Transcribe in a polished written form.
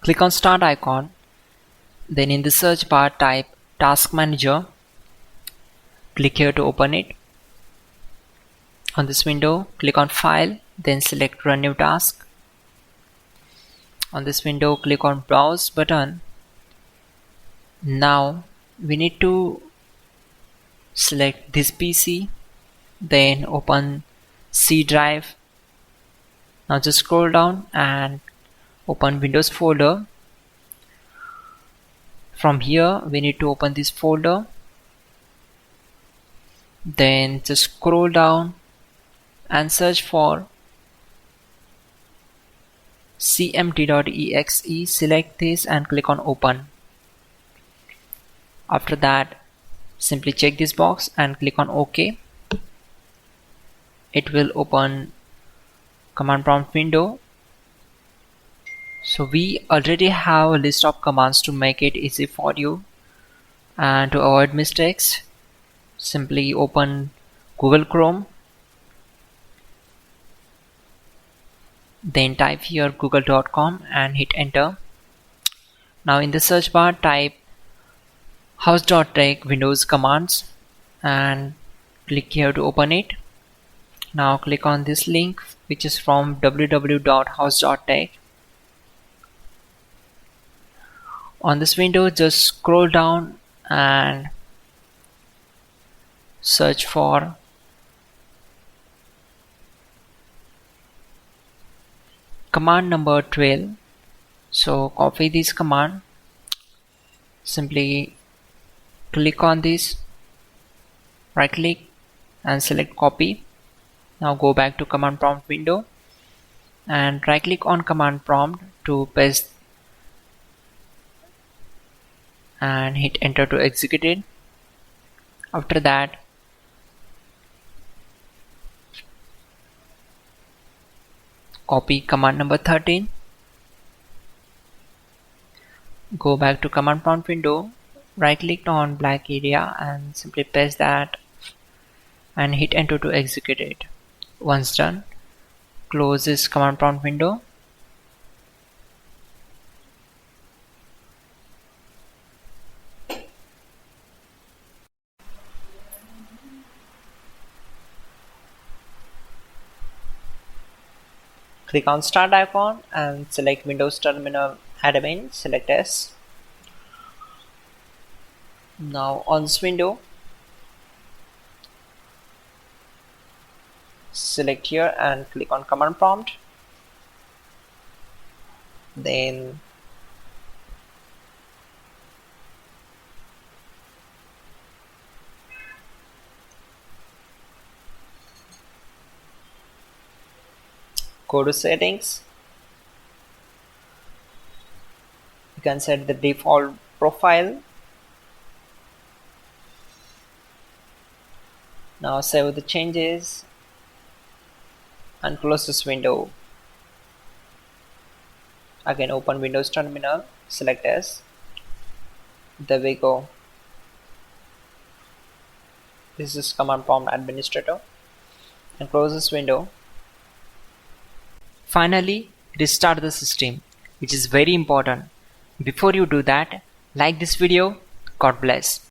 Click on Start icon, then in the search bar type Task Manager. Click here to open it. On this window, click on File, then select Run New Task. On this window, click on Browse button. Now we need to select this PC, then open C drive. Now just scroll down and open Windows folder. From here we need to open this folder, then just scroll down and search for cmd.exe. Select this and click on open. After that, simply check this box and click on OK. It will open command prompt window. So we already have a list of commands to make it easy for you, and to avoid mistakes, simply open Google Chrome, then type here google.com and hit enter. Now in the search bar type hows.tech Windows commands and click here to open it. Now click on this link, which is from www.hows.tech. On this window, just scroll down and search for command number 12. So copy this command, simply click on this, right click and select copy. Now go back to command prompt window and right click on command prompt to paste and hit enter to execute it. After that, copy command number 13, go back to command prompt window, right click on black area and simply paste that and hit enter to execute it. Once done, close this command prompt window. Click on Start icon and select Windows Terminal Admin, select S. Now on this window, select here and click on command prompt, then go to settings. You can set the default profile. Now save the changes and close this window. Again open Windows Terminal, select S. There we go. This is command prompt administrator, and close this window. Finally, restart the system, which is very important. Before you do that, like this video. God bless.